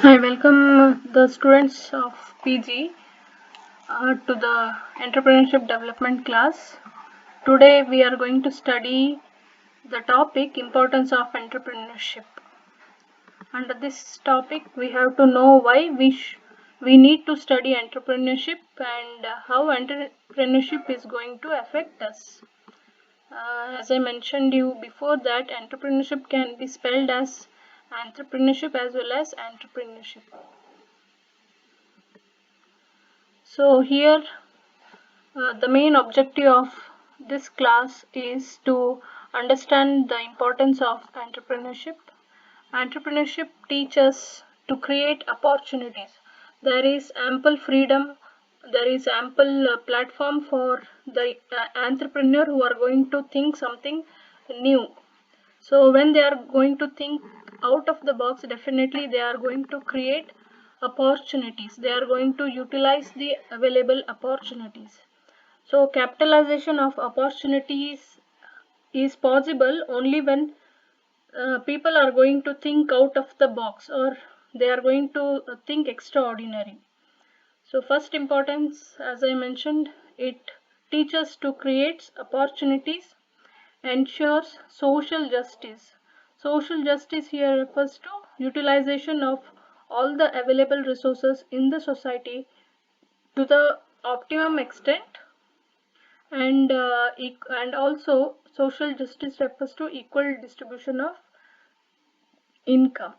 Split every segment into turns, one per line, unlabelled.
I welcome the students of PG to the Entrepreneurship Development class. Today we are going to study the topic Importance of Entrepreneurship. Under this topic we have to know why we need to study entrepreneurship and how entrepreneurship is going to affect us. As I mentioned you before that entrepreneurship can be spelled as entrepreneurship as well as entrepreneurship. So here the main objective of this class is to understand the importance of entrepreneurship. Entrepreneurship teaches to create opportunities. There is ample freedom, there is ample platform for the entrepreneur who are going to think something new. So when they are going to think out of the box, definitely they are going to create opportunities. They are going to utilize the available opportunities. So capitalization of opportunities is possible only when people are going to think out of the box or they are going to think extraordinary. So first importance, as I mentioned, it teaches to create opportunities, ensures social justice. Social justice here refers to utilization of all the available resources in the society to the optimum extent, and also social justice refers to equal distribution of income.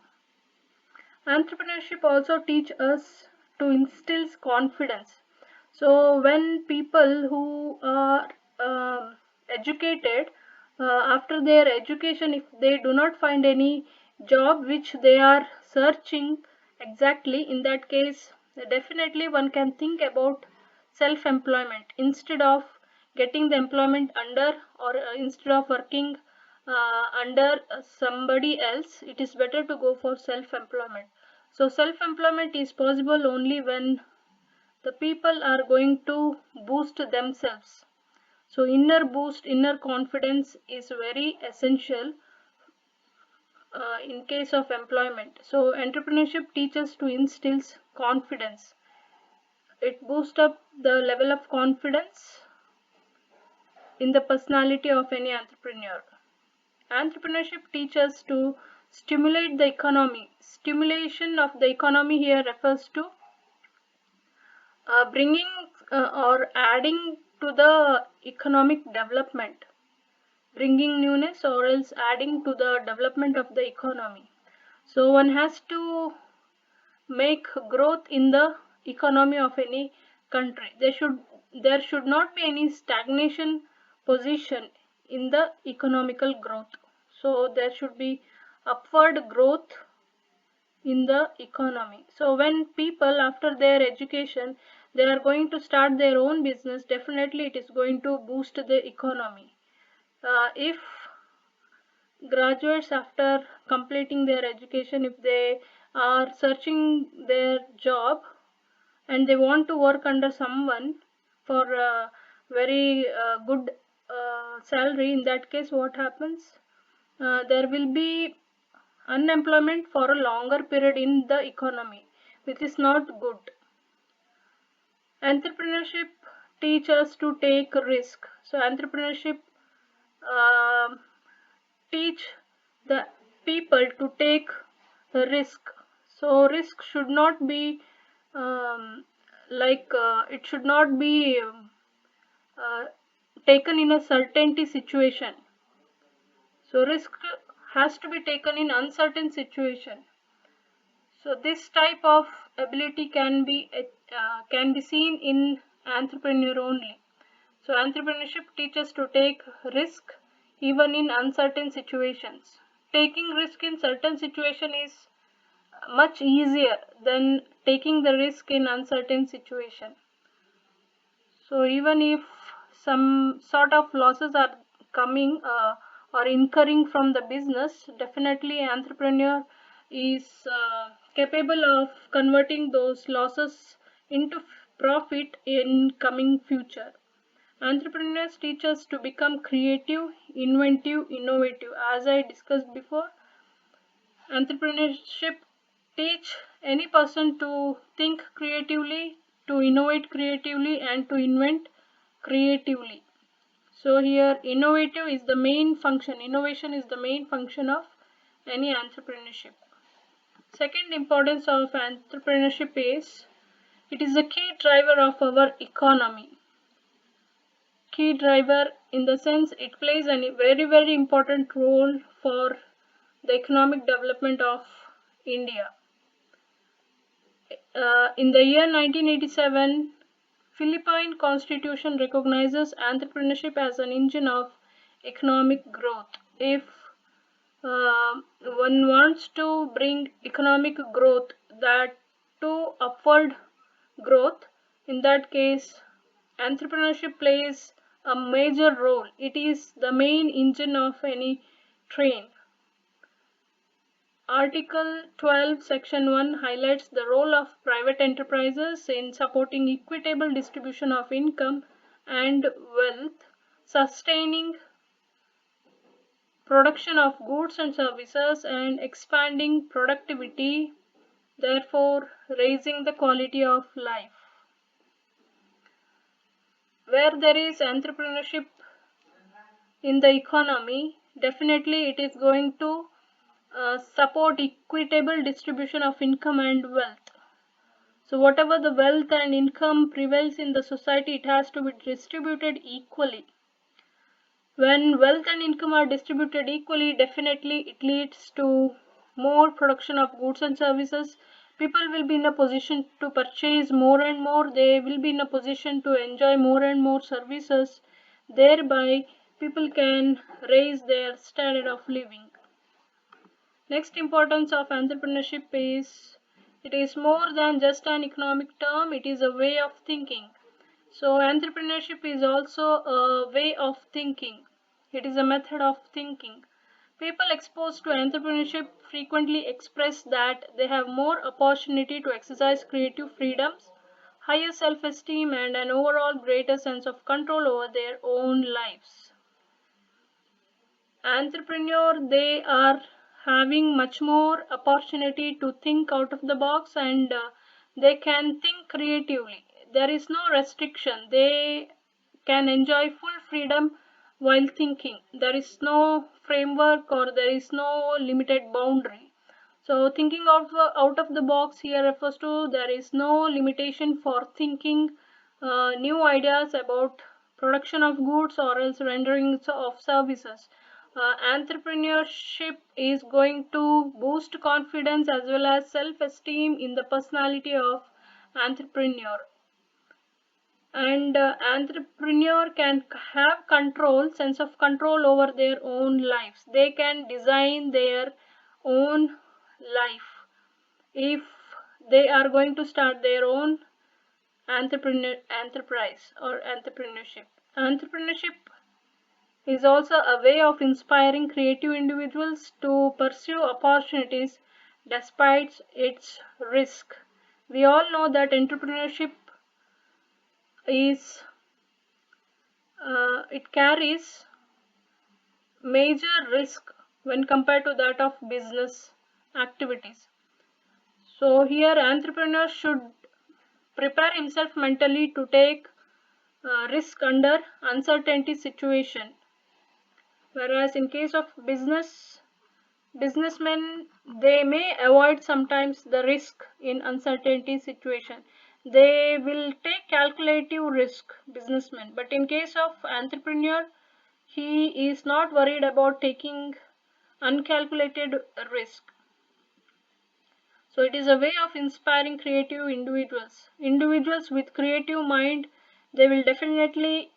Entrepreneurship also teach us to instill confidence. So when people who are educated, after their education, if they do not find any job which they are searching exactly, in that case definitely one can think about self-employment instead of getting the employment under, or instead of working under somebody else. It is better to go for self-employment. So self-employment is possible only when the people are going to boost themselves. So inner boost, inner confidence is very essential in case of employment. So entrepreneurship teaches to instills confidence. It boosts up the level of confidence in the personality of any entrepreneur. Entrepreneurship teaches to stimulate the economy. Stimulation of the economy here refers to bringing or adding to the economic development, bringing newness or else adding to the development of the economy. So one has to make growth in the economy of any country. There should not be any stagnation position in the economical growth. So there should be upward growth in the economy. So when people after their education they are going to start their own business, definitely it is going to boost the economy. If graduates after completing their education, if they are searching their job and they want to work under someone for a very good salary, in that case what happens, there will be unemployment for a longer period in the economy, which is not good. Entrepreneurship teaches to take risk. So entrepreneurship uh, teach the people to take the risk. So risk should not be it should not be uh, taken in a certainty situation. So risk has to be taken in uncertain situation. So this type of ability can be seen in entrepreneur only. So entrepreneurship teaches to take risk even in uncertain situations. Taking risk in certain situation is much easier than taking the risk in uncertain situation. So even if some sort of losses are coming or incurring from the business, definitely entrepreneur is capable of converting those losses into profit in coming future. Entrepreneurs teach us to become creative, inventive, innovative. As I discussed before, entrepreneurship teach any person to think creatively, to innovate creatively, and to invent creatively. So here innovative is the main function, innovation is the main function of any entrepreneurship. Second importance of entrepreneurship is it is a key driver of our economy. Key driver in the sense it plays a very important role for the economic development of India. In the year 1987, Philippine Constitution recognizes entrepreneurship as an engine of economic growth. If one wants to bring economic growth, that to upward growth, in that case entrepreneurship plays a major role. It is the main engine of any train. Article 12 section 1 highlights the role of private enterprises in supporting equitable distribution of income and wealth, sustaining production of goods and services, and expanding productivity, therefore raising the quality of life. Where there is entrepreneurship in the economy, definitely it is going to support equitable distribution of income and wealth. So whatever the wealth and income prevails in the society, it has to be distributed equally. When wealth and income are distributed equally, definitely it leads to more production of goods and services. People will be in a position to purchase more and more. They will be in a position to enjoy more and more services. Thereby, people can raise their standard of living. Next importance of entrepreneurship is it is more than just an economic term, it is a way of thinking. So entrepreneurship is also a way of thinking. It is a method of thinking. People exposed to entrepreneurship frequently express that they have more opportunity to exercise creative freedoms, higher self-esteem, and an overall greater sense of control over their own lives. Entrepreneur, they are having much more opportunity to think out of the box, and they can think creatively. There is no restriction. They can enjoy full freedom while thinking. There is no framework or there is no limited boundary. So thinking out of the box here refers to there is no limitation for thinking new ideas about production of goods or else rendering of services. Entrepreneurship is going to boost confidence as well as self-esteem in the personality of entrepreneur. And entrepreneur can have sense of control over their own lives. They can design their own life if they are going to start their own enterprise or entrepreneurship. Entrepreneurship is also a way of inspiring creative individuals to pursue opportunities despite its risk. We all know that entrepreneurship is it carries major risk when compared to that of business activities. So here entrepreneur should prepare himself mentally to take risk under uncertainty situation. Whereas in case of businessmen, they may avoid sometimes the risk in uncertainty situation. They will take calculative risk, businessmen. But in case of entrepreneur, he is not worried about taking uncalculated risk. So it is a way of inspiring creative individuals. Individuals with creative mind, they will definitely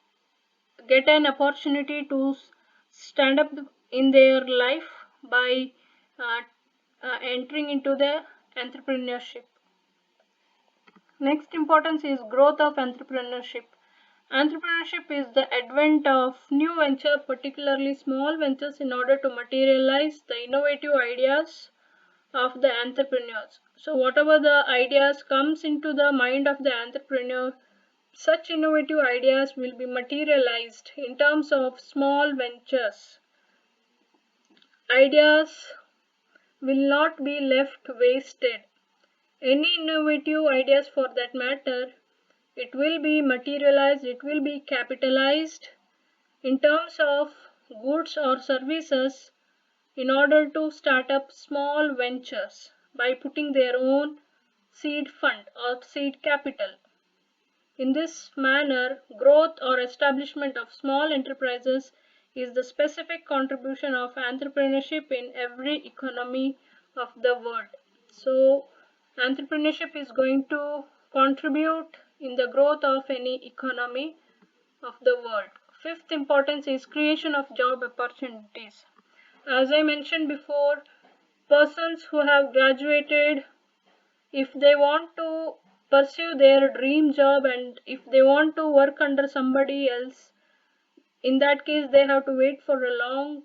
get an opportunity to stand up in their life by entering into the entrepreneurship. Next importance is growth of entrepreneurship. Entrepreneurship is the advent of new venture, particularly small ventures, in order to materialize the innovative ideas of the entrepreneurs. So whatever the ideas comes into the mind of the entrepreneur, such innovative ideas will be materialized in terms of small ventures. Ideas will not be left wasted. any innovative ideas for that matter, it will be materialized, it will be capitalized in terms of goods or services in order to start up small ventures by putting their own seed fund or seed capital. In this manner, growth or establishment of small enterprises is the specific contribution of entrepreneurship in every economy of the world. So, entrepreneurship is going to contribute in the growth of any economy of the world. Fifth importance is creation of job opportunities. As I mentioned before, persons who have graduated, if they want to pursue their dream job and if they want to work under somebody else, in that case they have to wait for a long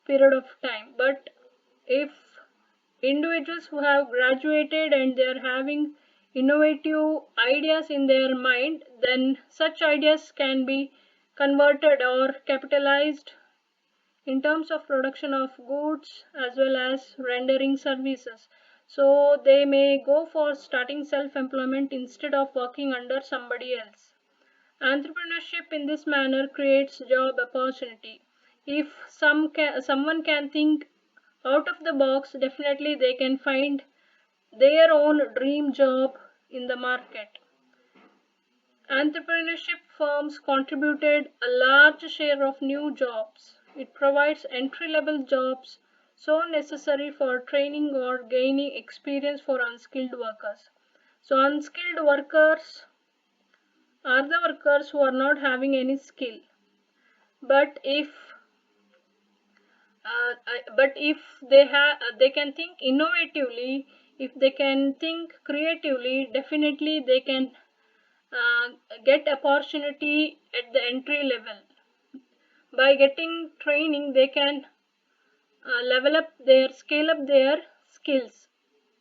period of time. But if individuals who have graduated and they are having innovative ideas in their mind, then such ideas can be converted or capitalized in terms of production of goods as well as rendering services. So they may go for starting self-employment instead of working under somebody else. Entrepreneurship in this manner creates job opportunity. If someone can think out of the box, definitely they can find their own dream job in the market. Entrepreneurship firms contributed a large share of new jobs. It provides entry-level jobs so necessary for training or gaining experience for unskilled workers. So unskilled workers are the workers who are not having any skill. But if they can think innovatively, if they can think creatively, definitely they can get opportunity at the entry level. By getting training, they can scale up their skills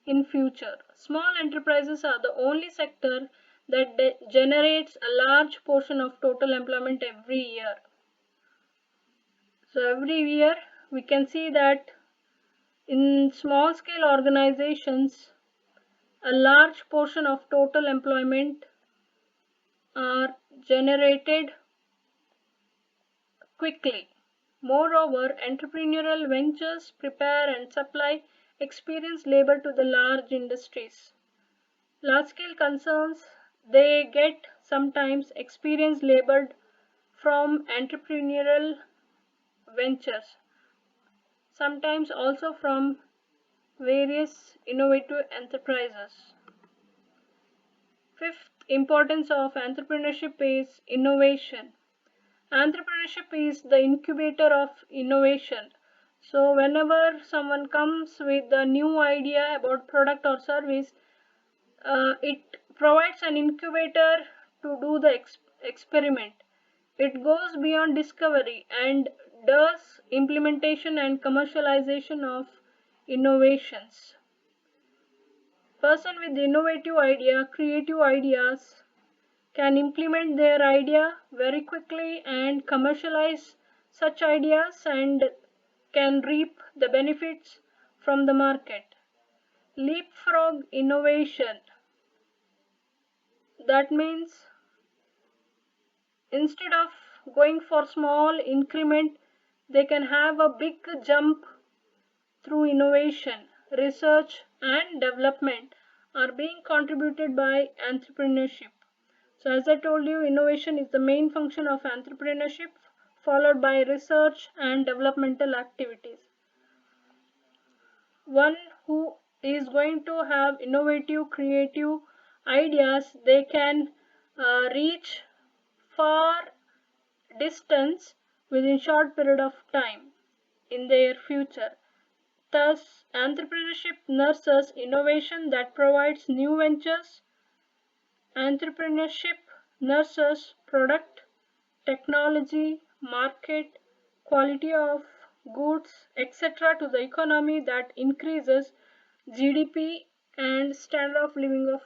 in future. Small enterprises are the only sector that generates a large portion of total employment every year. So every year we can see that in small scale organizations, a large portion of total employment are generated quickly. Moreover, entrepreneurial ventures prepare and supply experienced labor to the large industries. Large scale concerns, they get sometimes experienced labor from entrepreneurial ventures, sometimes also from various innovative enterprises. Fifth importance of entrepreneurship is innovation. Entrepreneurship is the incubator of innovation. So whenever someone comes with a new idea about product or service, it provides an incubator to do the experiment. It goes beyond discovery and does implementation and commercialization of innovations. Person with innovative idea, creative ideas, can implement their idea very quickly and commercialize such ideas and can reap the benefits from the market. Leapfrog innovation. That means instead of going for small increment, they can have a big jump through innovation. Research and development are being contributed by entrepreneurship. So as I told you, innovation is the main function of entrepreneurship, followed by research and developmental activities. One who is going to have innovative, creative ideas, they can reach far distance within short period of time in their future. Thus, entrepreneurship nurtures innovation that provides new ventures. Entrepreneurship nurtures product, technology, market, quality of goods, etc. to the economy that increases GDP and standard of living of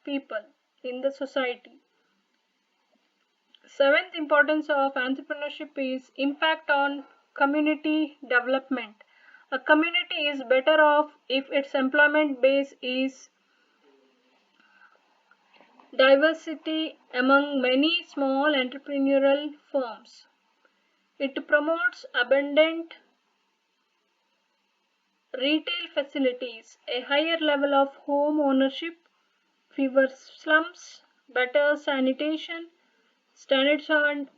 people in the society. Seventh importance of entrepreneurship is impact on community development. A community is better off if its employment base is diversity among many small entrepreneurial firms. It promotes abundant retail facilities, a higher level of home ownership, fewer slums, better sanitation, standards and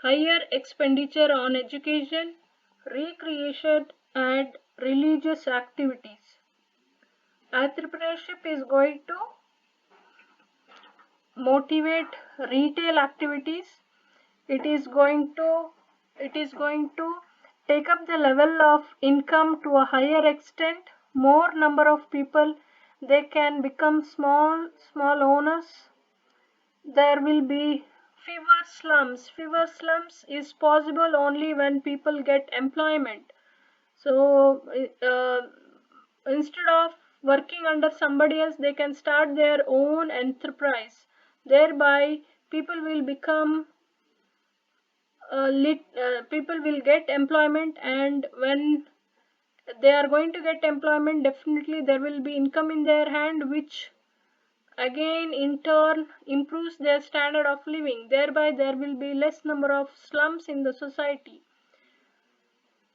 higher expenditure on education, recreation, and religious activities. Entrepreneurship is going to motivate retail activities. It is going to it is going to take up the level of income to a higher extent. More number of people, they can become small owners. There will be fewer slums is possible only when people get employment. So instead of working under somebody else, they can start their own enterprise. Thereby people will become people will get employment, and when they are going to get employment, definitely there will be income in their hand, which again in turn improves their standard of living. Thereby there will be less number of slums in the society.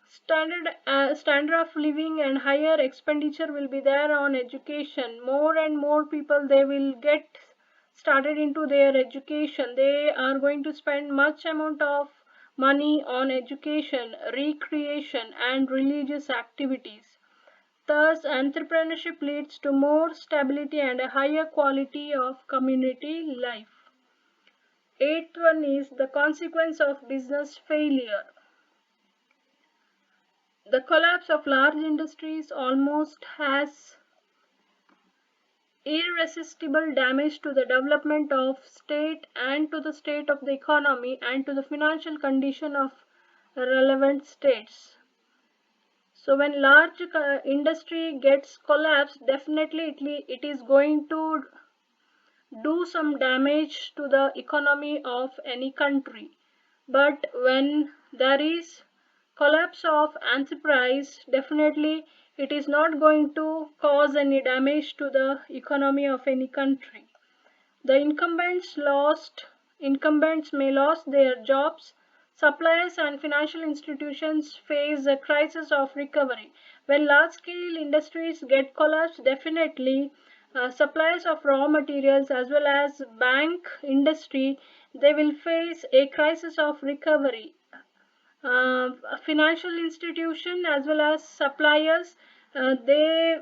Standard of living and higher expenditure will be there on education. More and more people, they will get started into their education. They are going to spend much amount of money on education, recreation, and religious activities. Thus entrepreneurship leads to more stability and a higher quality of community life. Eighth one is the consequence of business failure. The collapse of large industries almost has irresistible damage to the development of state and to the state of the economy and to the financial condition of relevant states. So when large industry gets collapsed, definitely it is going to do some damage to the economy of any country. But when there is collapse of enterprise, definitely it is not going to cause any damage to the economy of any country. The incumbents may lose their jobs. Suppliers and financial institutions face a crisis of recovery. When large-scale industries get collapsed, definitely suppliers of raw materials as well as bank industry, they will face a crisis of recovery. Financial institution as well as suppliers, they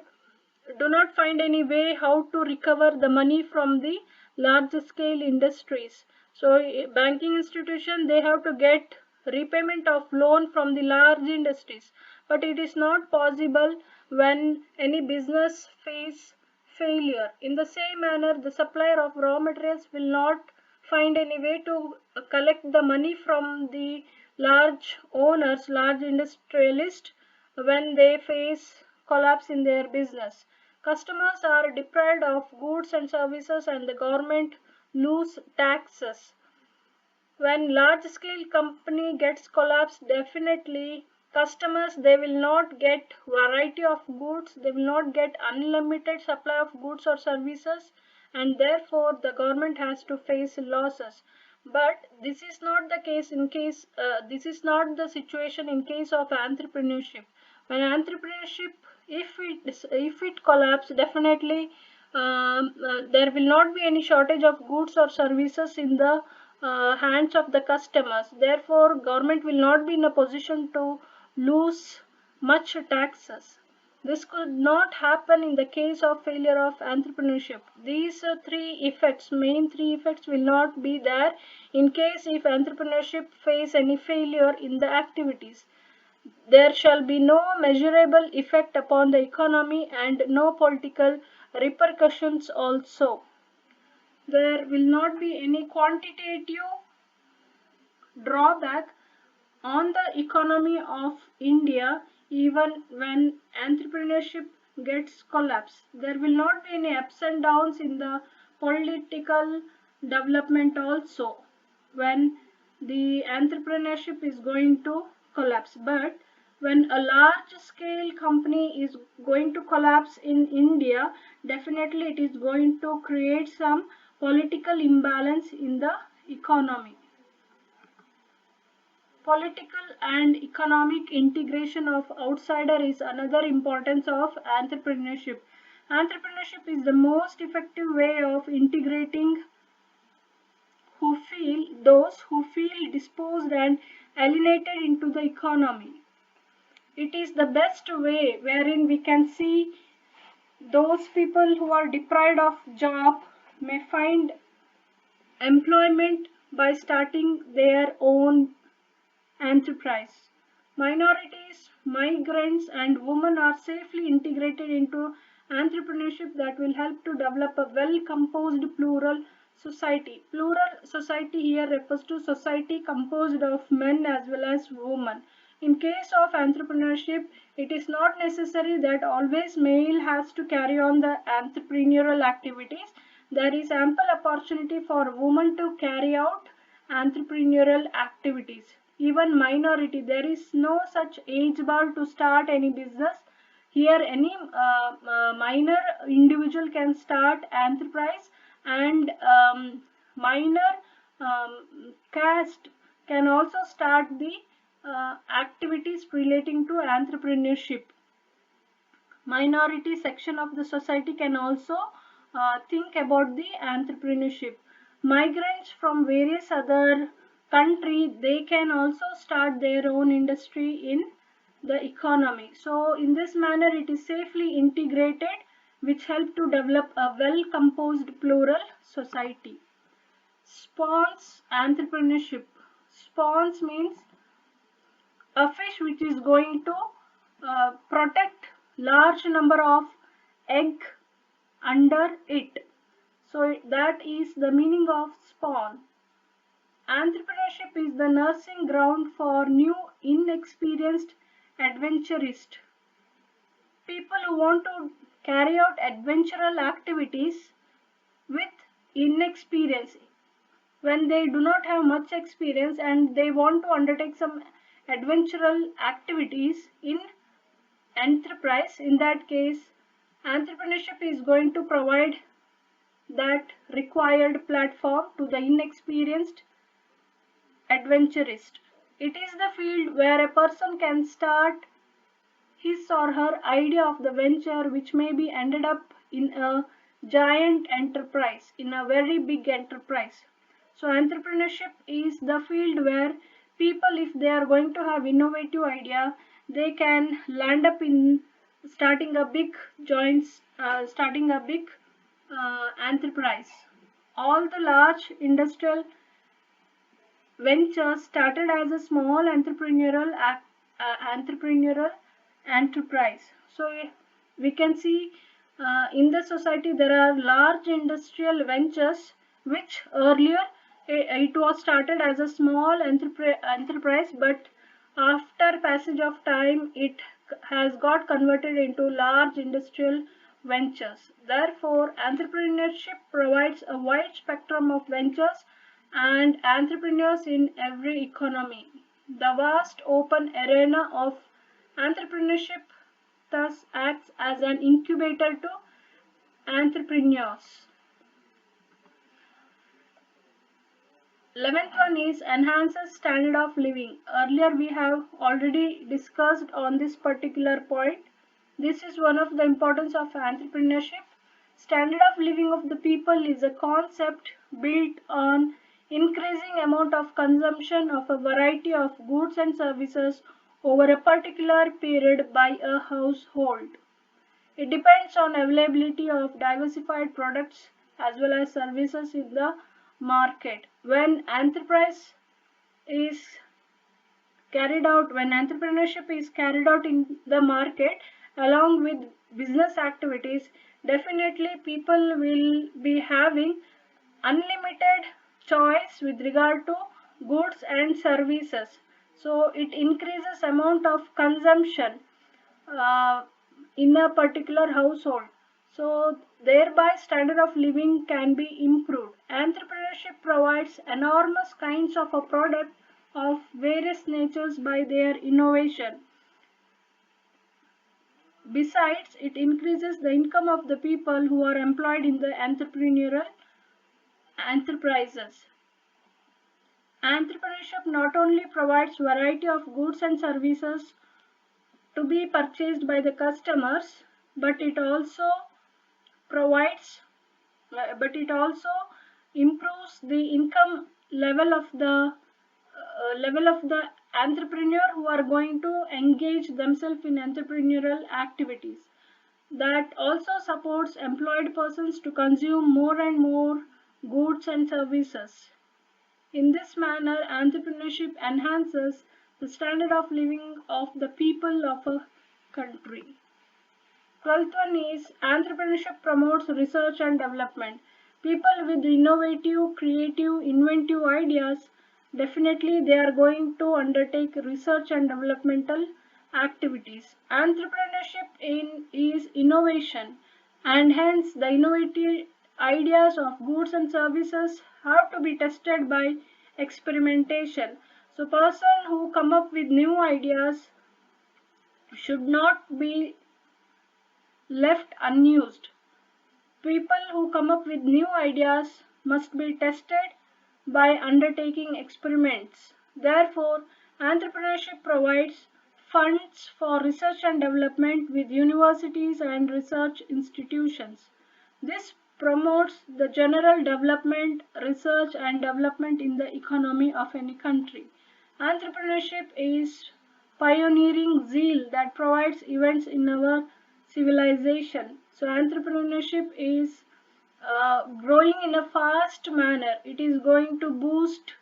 do not find any way how to recover the money from the large scale industries. So banking institution, they have to get repayment of loan from the large industries, but it is not possible when any business face failure. In the same manner, the supplier of raw materials will not find any way to collect the money from the large owners, large industrialists, when they face collapse in their business. Customers are deprived of goods and services, and the government lose taxes. When large scale company gets collapsed, definitely customers, they will not get variety of goods, they will not get unlimited supply of goods or services, and therefore the government has to face losses. But this is not the case in case this is not the situation in case of entrepreneurship. When entrepreneurship, if it collapses, definitely there will not be any shortage of goods or services in the hands of the customers. Therefore government will not be in a position to lose much taxes. This could not happen in the case of failure of entrepreneurship. These main three effects will not be there in case if entrepreneurship face any failure in the activities. There shall be no measurable effect upon the economy and no political repercussions also. There will not be any quantitative drawback on the economy of India even when entrepreneurship gets collapsed. There will not be any ups and downs in the political development also when the entrepreneurship is going to collapse. But when a large scale company is going to collapse in India, definitely it is going to create some Political imbalance in the economy. Political and economic integration of outsider is another importance of entrepreneurship. Entrepreneurship is the most effective way of integrating those who feel disposed and alienated into the economy. It is the best way wherein we can see those people who are deprived of job may find employment by starting their own enterprise. Minorities, migrants, and women are safely integrated into entrepreneurship that will help to develop a well composed plural society. Plural society here refers to society composed of men as well as women. In case of entrepreneurship, it is not necessary that always male has to carry on the entrepreneurial activities. There is ample opportunity for women to carry out entrepreneurial activities. Even minority, there is no such age bar to start any business. Here any minor individual can start enterprise, and minor caste can also start the activities relating to entrepreneurship. Minority section of the society can also think about the entrepreneurship. Migrants from various other country, they can also start their own industry in the economy. So in this manner it is safely integrated, which help to develop a well composed plural society. Spawns entrepreneurship. Spawns means a fish which is going to protect large number of egg under it. So that is the meaning of spawn. Entrepreneurship is the nursing ground for new inexperienced adventurists. People who want to carry out adventurous activities with inexperience, when they do not have much experience and they want to undertake some adventurous activities in enterprise, in that case entrepreneurship is going to provide that required platform to the inexperienced adventurist. It is the field where a person can start his or her idea of the venture, which may be ended up in a giant enterprise, in a very big enterprise. So entrepreneurship is the field where people, if they are going to have innovative idea, they can land up in starting a big enterprise. All the large industrial ventures started as a small entrepreneurial enterprise. So we can see in the society there are large industrial ventures which earlier it was started as a small enterprise, but after passage of time it has got converted into large industrial ventures. Therefore, entrepreneurship provides a wide spectrum of ventures and entrepreneurs in every economy. The vast open arena of entrepreneurship thus acts as an incubator to entrepreneurs. 11th one is enhances standard of living. Earlier we have already discussed on this particular point. This is one of the importance of entrepreneurship. Standard of living of the people is a concept built on increasing amount of consumption of a variety of goods and services over a particular period by a household. It depends on availability of diversified products as well as services in the market. When entrepreneurship is carried out in the market along with business activities, definitely people will be having unlimited choice with regard to goods and services. So it increases amount of consumption in a particular household. So thereby standard of living can be improved. Entrepreneurship provides enormous kinds of a product of various natures by their innovation. Besides, it increases the income of the people who are employed in the entrepreneurial enterprises. Entrepreneurship not only provides variety of goods and services to be purchased by the customers, but it also provides but it also improves the income level of the entrepreneur who are going to engage themselves in entrepreneurial activities. That also supports employed persons to consume more and more goods and services. In this manner, entrepreneurship enhances the standard of living of the people of a country. 12th one is entrepreneurship promotes research and development. People with innovative, creative, inventive ideas, definitely they are going to undertake research and developmental activities. Is innovation, and hence the innovative ideas of goods and services have to be tested by experimentation. So person who come up with new ideas should not be left unused. People who come up with new ideas must be tested by undertaking experiments. Therefore, entrepreneurship provides funds for research and development with universities and research institutions. This promotes the general development, research and development in the economy of any country. Entrepreneurship is pioneering zeal that provides events in our civilization. So entrepreneurship is growing in a fast manner. It is going to boost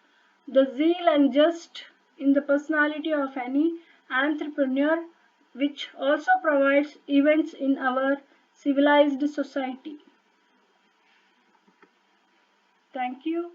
the zeal and just in the personality of any entrepreneur, which also provides events in our civilized society. Thank you.